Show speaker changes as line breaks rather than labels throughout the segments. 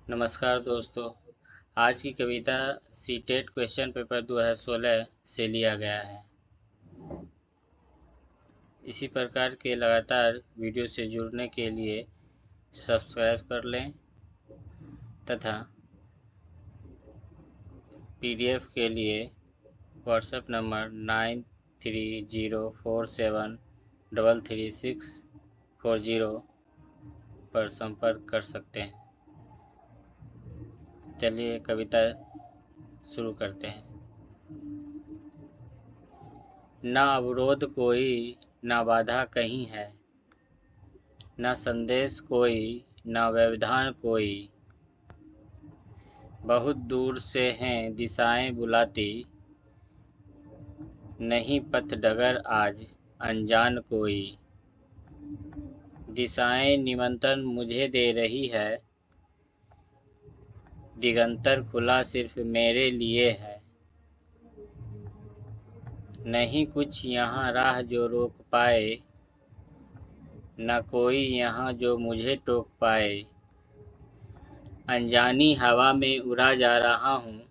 नमस्कार दोस्तों। आज की कविता सीटेट क्वेश्चन पेपर 2016 से लिया गया है। इसी प्रकार के लगातार वीडियो से जुड़ने के लिए सब्सक्राइब कर लें तथा पीडीएफ के लिए व्हाट्सएप नंबर 9304733640 पर संपर्क कर सकते हैं। चलिए कविता शुरू करते हैं। ना अवरोध कोई, ना बाधा कहीं है, न संदेश कोई, न व्यवधान कोई। बहुत दूर से हैं दिशाएं बुलाती, नहीं पथ डगर आज अनजान कोई। दिशाएं निमंत्रण मुझे दे रही है, दिगंतर खुला सिर्फ मेरे लिए है। नहीं कुछ यहाँ राह जो रोक पाए, न कोई यहाँ जो मुझे टोक पाए। अनजानी हवा में उड़ा जा रहा हूँ,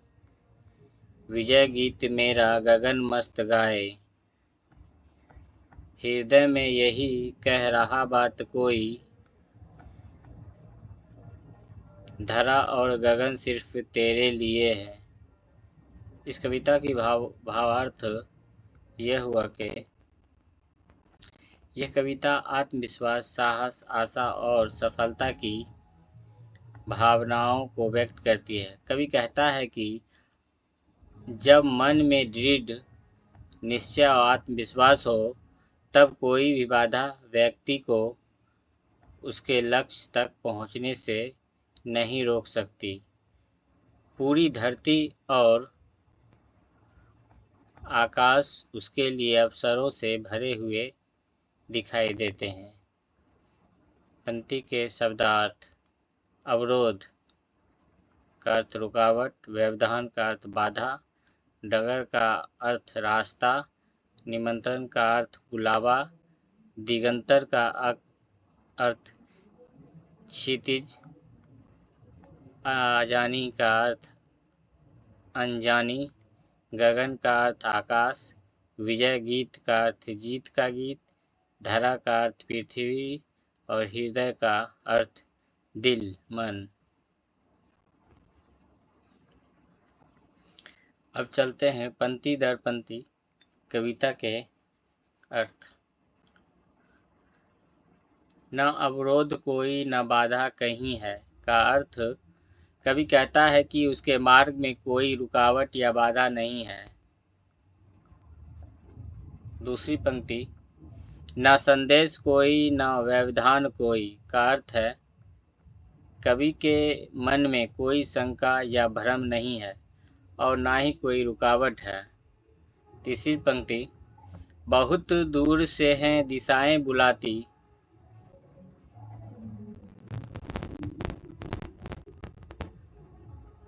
विजय गीत मेरा गगन मस्त गाए। हृदय में यही कह रहा बात कोई, धरा और गगन सिर्फ तेरे लिए है। इस कविता की भावार्थ यह हुआ कि यह कविता आत्मविश्वास, साहस, आशा और सफलता की भावनाओं को व्यक्त करती है। कवि कहता है कि जब मन में दृढ़ निश्चय और आत्मविश्वास हो, तब कोई भी बाधा व्यक्ति को उसके लक्ष्य तक पहुंचने से नहीं रोक सकती। पूरी धरती और आकाश उसके लिए अवसरों से भरे हुए दिखाई देते हैं। पंक्ति के शब्दार्थ। अवरोध का अर्थ रुकावट, व्यवधान का अर्थ बाधा, डगर का अर्थ रास्ता, निमंत्रण का अर्थ बुलावा, दिगंतर का अर्थ क्षितिज, अजानी का अर्थ अनजानी, गगन का अर्थ आकाश, विजय गीत का अर्थ जीत का गीत, धरा का अर्थ पृथ्वी और हृदय का अर्थ दिल, मन। अब चलते हैं पंक्ति दर पंक्ति कविता के अर्थ। न अवरोध कोई, न बाधा कहीं है का अर्थ कवि कहता है कि उसके मार्ग में कोई रुकावट या बाधा नहीं है। दूसरी पंक्ति, न संदेश कोई, न व्यवधान कोई का अर्थ है कवि के मन में कोई शंका या भ्रम नहीं है और ना ही कोई रुकावट है। तीसरी पंक्ति, बहुत दूर से हैं दिशाएं बुलाती,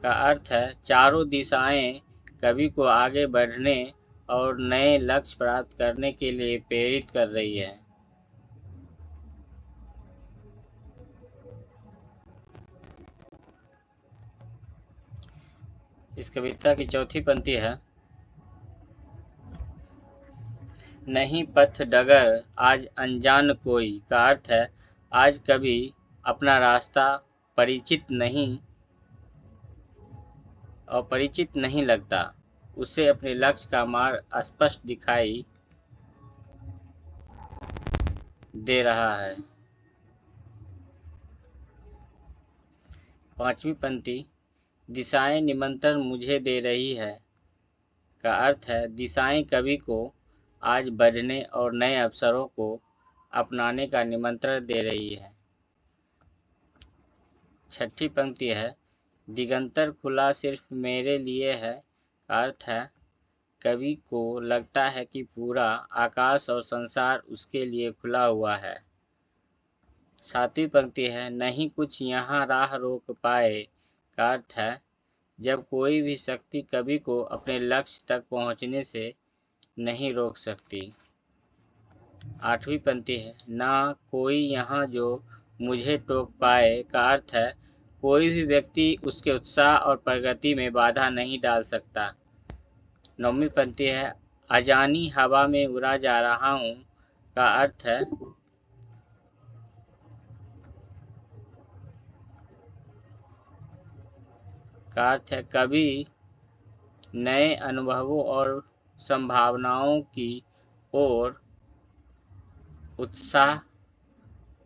का अर्थ है चारों दिशाएं कवि को आगे बढ़ने और नए लक्ष्य प्राप्त करने के लिए प्रेरित कर रही है। इस कविता की चौथी पंक्ति है, नहीं पथ डगर आज अनजान कोई का अर्थ है आज कवि अपना रास्ता परिचित नहीं लगता, उसे अपने लक्ष्य का मार्ग स्पष्ट दिखाई दे रहा है। पांचवी पंक्ति, दिशाएं निमंत्रण मुझे दे रही है का अर्थ है दिशाएं कवि को आज बढ़ने और नए अवसरों को अपनाने का निमंत्रण दे रही है। छठी पंक्ति है, दिगंतर खुला सिर्फ मेरे लिए है का अर्थ है कवि को लगता है कि पूरा आकाश और संसार उसके लिए खुला हुआ है। सातवीं पंक्ति है, नहीं कुछ यहाँ राह रोक पाए का अर्थ है जब कोई भी शक्ति कवि को अपने लक्ष्य तक पहुँचने से नहीं रोक सकती। आठवीं पंक्ति है, ना कोई यहाँ जो मुझे टोक पाए का अर्थ है कोई भी व्यक्ति उसके उत्साह और प्रगति में बाधा नहीं डाल सकता। 9वीं पंक्ति है, अजानी हवा में उड़ा जा रहा हूँ का अर्थ है कभी नए अनुभवों और संभावनाओं की ओर उत्साह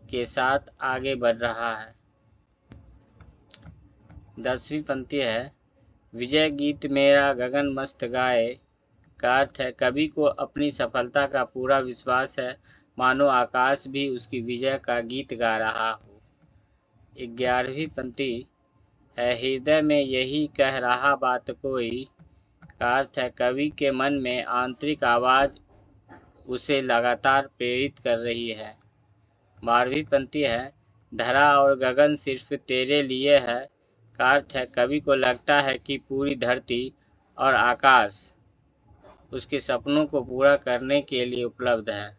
के साथ आगे बढ़ रहा है। 10वीं पंक्ति है, विजय गीत मेरा गगन मस्त गाए का अर्थ है कवि को अपनी सफलता का पूरा विश्वास है, मानो आकाश भी उसकी विजय का गीत गा रहा हो। 11वीं पंक्ति है, हृदय में यही कह रहा बात कोई का अर्थ है कवि के मन में आंतरिक आवाज़ उसे लगातार प्रेरित कर रही है। 12वीं पंक्ति है, धरा और गगन सिर्फ तेरे लिए है का अर्थ है कवि को लगता है कि पूरी धरती और आकाश उसके सपनों को पूरा करने के लिए उपलब्ध है।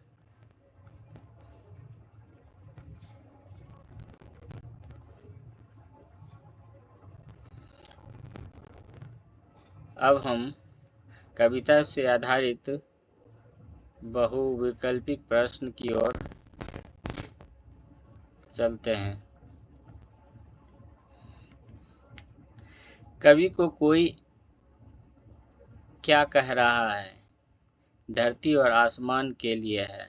अब हम कविता से आधारित बहुविकल्पिक प्रश्न की ओर चलते हैं। कवि को कोई क्या कह रहा है? धरती और आसमान के लिए है।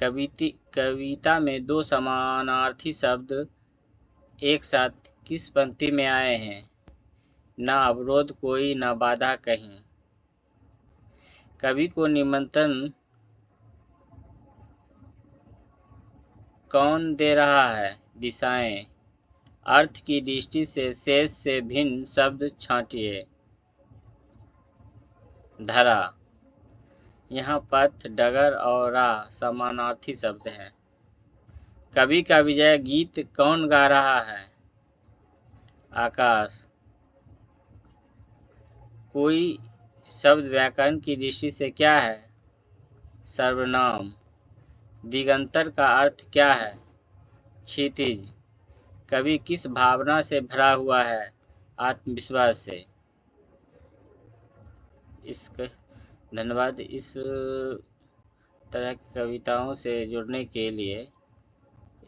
कविता में दो समानार्थी शब्द एक साथ किस पंक्ति में आए हैं? ना अवरोध कोई, ना बाधा कहीं। कवि को निमंत्रण कौन दे रहा है? दिशाएं। अर्थ की दृष्टि से शेष से भिन्न शब्द छांटिए। धरा। यहाँ पथ, डगर और राह समानार्थी शब्द हैं। कवि का विजय गीत कौन गा रहा है? आकाश। कोई शब्द व्याकरण की दृष्टि से क्या है? सर्वनाम। दिगंतर का अर्थ क्या है? क्षितिज। कवि किस भावना से भरा हुआ है? आत्मविश्वास से। धन्यवाद। इस तरह की कविताओं से जुड़ने के लिए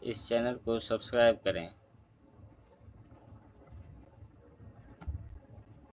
इस चैनल को सब्सक्राइब करें।